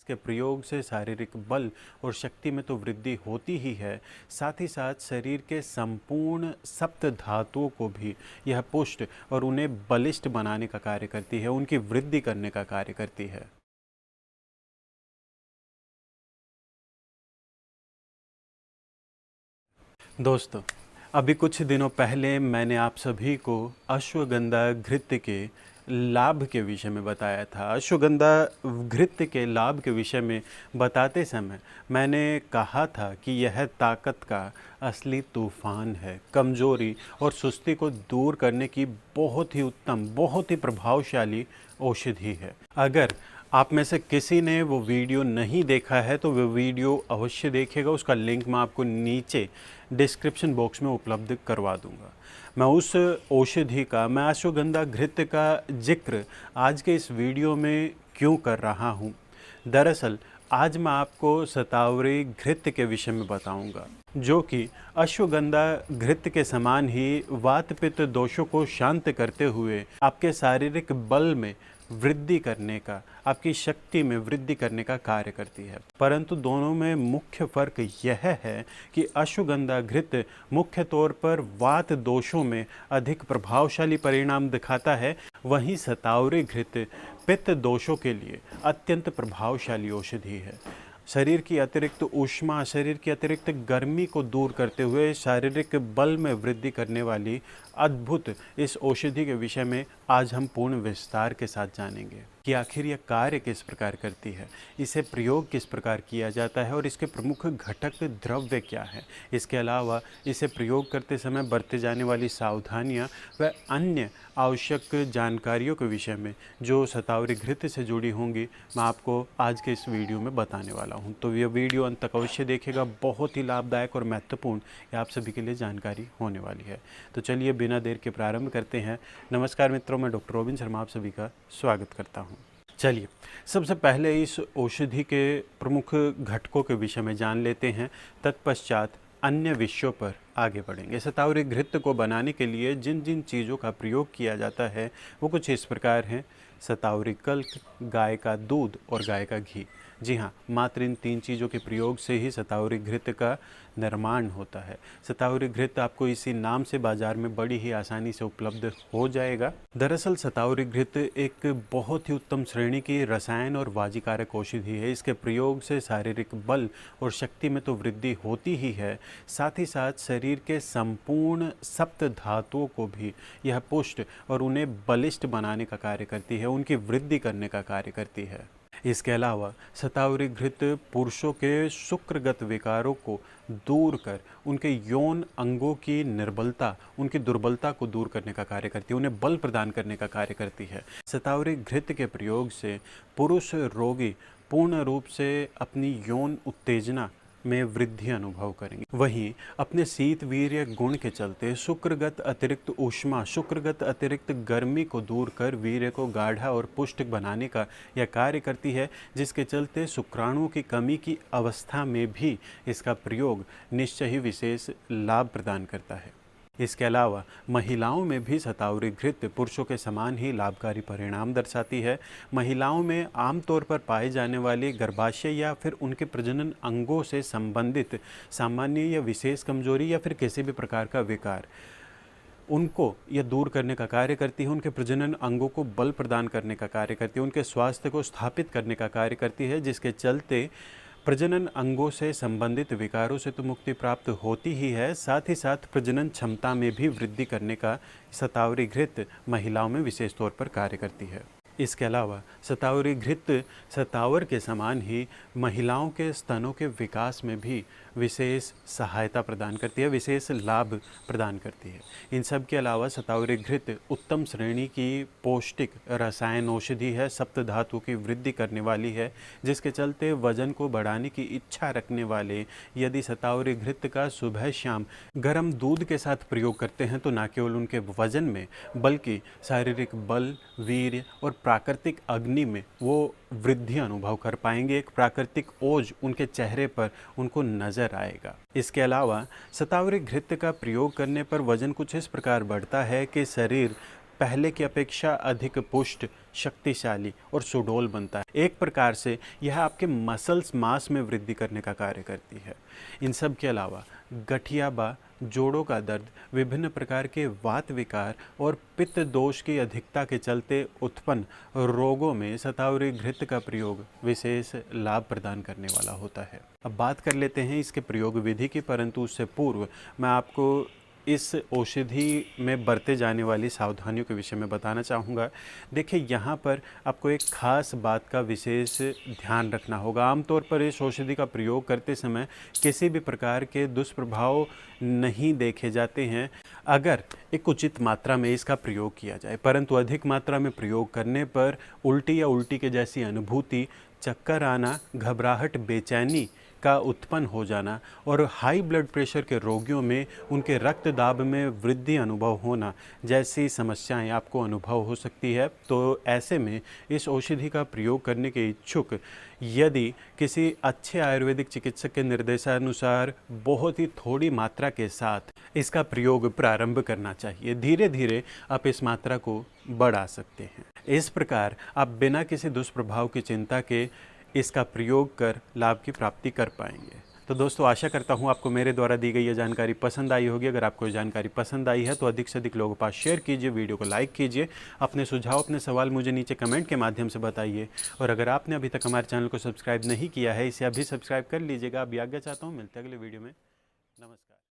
इसके प्रयोग से शारीरिक बल और शक्ति में तो वृद्धि होती ही है, साथ ही साथ शरीर के संपूर्ण सप्त धातुओं को भी यह पुष्ट और उन्हें बलिष्ठ बनाने का कार्य करती है, उनकी वृद्धि करने का कार्य करती है। दोस्तों, अभी कुछ दिनों पहले मैंने आप सभी को अश्वगंधा घृत के लाभ के विषय में बताया था। अश्वगंधा घृत के लाभ के विषय में बताते समय मैंने कहा था कि यह ताकत का असली तूफान है, कमजोरी और सुस्ती को दूर करने की बहुत ही उत्तम, बहुत ही प्रभावशाली औषधि है। अगर आप में से किसी ने वो वीडियो नहीं देखा है तो वो वीडियो अवश्य देखेगा, उसका लिंक मैं आपको नीचे डिस्क्रिप्शन बॉक्स में उपलब्ध करवा दूंगा। मैं उस औषधि का, मैं अश्वगंधा घृत का जिक्र आज के इस वीडियो में क्यों कर रहा हूँ? दरअसल आज मैं आपको शतावरी घृत के विषय में बताऊंगा, जो कि अश्वगंधा घृत के समान ही वात पित्त दोषों को शांत करते हुए आपके शारीरिक बल में वृद्धि करने का, आपकी शक्ति में वृद्धि करने का कार्य करती है। परंतु दोनों में मुख्य फर्क यह है कि अश्वगंधा घृत मुख्य तौर पर वात दोषों में अधिक प्रभावशाली परिणाम दिखाता है, वहीं शतावरी घृत पित्त दोषों के लिए अत्यंत प्रभावशाली औषधि है। शरीर की अतिरिक्त ऊष्मा, शरीर की अतिरिक्त गर्मी को दूर करते हुए शारीरिक बल में वृद्धि करने वाली अद्भुत इस औषधि के विषय में आज हम पूर्ण विस्तार के साथ जानेंगे कि आखिर यह कार्य किस प्रकार करती है, इसे प्रयोग किस प्रकार किया जाता है और इसके प्रमुख घटक द्रव्य क्या है। इसके अलावा इसे प्रयोग करते समय बरते जाने वाली सावधानियां व अन्य आवश्यक जानकारियों के विषय में जो शतावरी घृत से जुड़ी होंगी, मैं आपको आज के इस वीडियो में बताने वाला हूं। तो यह वीडियो अंत तक अवश्य देखिएगा, बहुत ही लाभदायक और महत्वपूर्ण ये आप सभी के लिए जानकारी होने वाली है। तो चलिए बिना देर के प्रारंभ करते हैं। नमस्कार मित्रों, मैं डॉक्टर रोबिन शर्मा आप सभी का स्वागत करता हूं। चलिए सबसे पहले इस औषधि के प्रमुख घटकों के विषय में जान लेते हैं, तत्पश्चात अन्य विषयों पर आगे बढ़ेंगे। शतावरी घृत को बनाने के लिए जिन जिन चीज़ों का प्रयोग किया जाता है वो कुछ इस प्रकार हैं: शतावरी कल्क, गाय का दूध और गाय का घी। जी हाँ, मात्र इन तीन चीज़ों के प्रयोग से ही शतावरी घृत का निर्माण होता है। शतावरी घृत आपको इसी नाम से बाजार में बड़ी ही आसानी से उपलब्ध हो जाएगा। दरअसल शतावरी घृत एक बहुत ही उत्तम श्रेणी की रसायन और वाजीकारक औषधि है। इसके प्रयोग से शारीरिक बल और शक्ति में तो वृद्धि होती ही है, साथ ही साथ शरीर के संपूर्ण सप्त धातुओं को भी यह पुष्ट और उन्हें बलिष्ठ बनाने का कार्य करती है, उनकी वृद्धि करने का कार्य करती है। इसके अलावा शतावरी घृत पुरुषों के शुक्रगत विकारों को दूर कर उनके यौन अंगों की निर्बलता, उनकी दुर्बलता को दूर करने का कार्य करती है, उन्हें बल प्रदान करने का कार्य करती है। शतावरी घृत के प्रयोग से पुरुष रोगी पूर्ण रूप से अपनी यौन उत्तेजना में वृद्धि अनुभव करेंगे। वहीं अपने शीत वीर्य गुण के चलते शुक्रगत अतिरिक्त ऊष्मा, शुक्रगत अतिरिक्त गर्मी को दूर कर वीर्य को गाढ़ा और पुष्ट बनाने का यह कार्य करती है, जिसके चलते शुक्राणुओं की कमी की अवस्था में भी इसका प्रयोग निश्चय ही विशेष लाभ प्रदान करता है। इसके अलावा महिलाओं में भी शतावरी घृत पुरुषों के समान ही लाभकारी परिणाम दर्शाती है। महिलाओं में आमतौर पर पाए जाने वाली गर्भाशय या फिर उनके प्रजनन अंगों से संबंधित सामान्य या विशेष कमजोरी या फिर किसी भी प्रकार का विकार, उनको यह दूर करने का कार्य करती है, उनके प्रजनन अंगों को बल प्रदान करने का कार्य करती है, उनके स्वास्थ्य को स्थापित करने का कार्य करती है, जिसके चलते प्रजनन अंगों से संबंधित विकारों से तो मुक्ति प्राप्त होती ही है, साथ ही साथ प्रजनन क्षमता में भी वृद्धि करने का शतावरी घृत महिलाओं में विशेष तौर पर कार्य करती है। इसके अलावा शतावरी घृत शतावर के समान ही महिलाओं के स्तनों के विकास में भी विशेष सहायता प्रदान करती है, विशेष लाभ प्रदान करती है। इन सब के अलावा शतावरी घृत उत्तम श्रेणी की पौष्टिक रसायन औषधि है, सप्त धातु की वृद्धि करने वाली है, जिसके चलते वजन को बढ़ाने की इच्छा रखने वाले यदि शतावरी घृत का सुबह शाम गर्म दूध के साथ प्रयोग करते हैं तो न केवल उनके वजन में बल्कि शारीरिक बल, वीर्य और प्राकृतिक अग्नि में वो वृद्धि अनुभव कर पाएंगे। एक प्राकृतिक ओज उनके चेहरे पर उनको नजर आएगा। इसके अलावा शतावरी घृत का प्रयोग करने पर वजन कुछ इस प्रकार बढ़ता है कि शरीर पहले की अपेक्षा अधिक पुष्ट, शक्तिशाली और सुडौल बनता है। एक प्रकार से यह आपके मसल्स मास में वृद्धि करने का कार्य करती है। इन सब के अलावा गठियाबा, जोड़ों का दर्द, विभिन्न प्रकार के वात विकार और पित्त दोष की अधिकता के चलते उत्पन्न रोगों में शतावरी घृत का प्रयोग विशेष लाभ प्रदान करने वाला होता है। अब बात कर लेते हैं इसके प्रयोग विधि की, परंतु उससे पूर्व मैं आपको इस औषधि में बरते जाने वाली सावधानियों के विषय में बताना चाहूँगा। देखिए, यहाँ पर आपको एक खास बात का विशेष ध्यान रखना होगा। आमतौर पर इस औषधि का प्रयोग करते समय किसी भी प्रकार के दुष्प्रभाव नहीं देखे जाते हैं अगर एक उचित मात्रा में इसका प्रयोग किया जाए, परंतु अधिक मात्रा में प्रयोग करने पर उल्टी या उल्टी के जैसी अनुभूति, चक्कर आना, घबराहट, बेचैनी का उत्पन्न हो जाना और हाई ब्लड प्रेशर के रोगियों में उनके रक्त दाब में वृद्धि अनुभव होना जैसी समस्याएं आपको अनुभव हो सकती है। तो ऐसे में इस औषधि का प्रयोग करने के इच्छुक यदि किसी अच्छे आयुर्वेदिक चिकित्सक के निर्देशानुसार बहुत ही थोड़ी मात्रा के साथ इसका प्रयोग प्रारंभ करना चाहिए। धीरे धीरे आप इस मात्रा को बढ़ा सकते हैं। इस प्रकार आप बिना किसी दुष्प्रभाव की चिंता के इसका प्रयोग कर लाभ की प्राप्ति कर पाएंगे। तो दोस्तों, आशा करता हूँ आपको मेरे द्वारा दी गई ये जानकारी पसंद आई होगी। अगर आपको ये जानकारी पसंद आई है तो अधिक से अधिक लोगों के पास शेयर कीजिए, वीडियो को लाइक कीजिए, अपने सुझाव, अपने सवाल मुझे नीचे कमेंट के माध्यम से बताइए। और अगर आपने अभी तक हमारे चैनल को सब्सक्राइब नहीं किया है, इसे अभी सब्सक्राइब कर लीजिएगा। अभी आगे चाहता हूँ, मिलते हैं अगले वीडियो में। नमस्कार।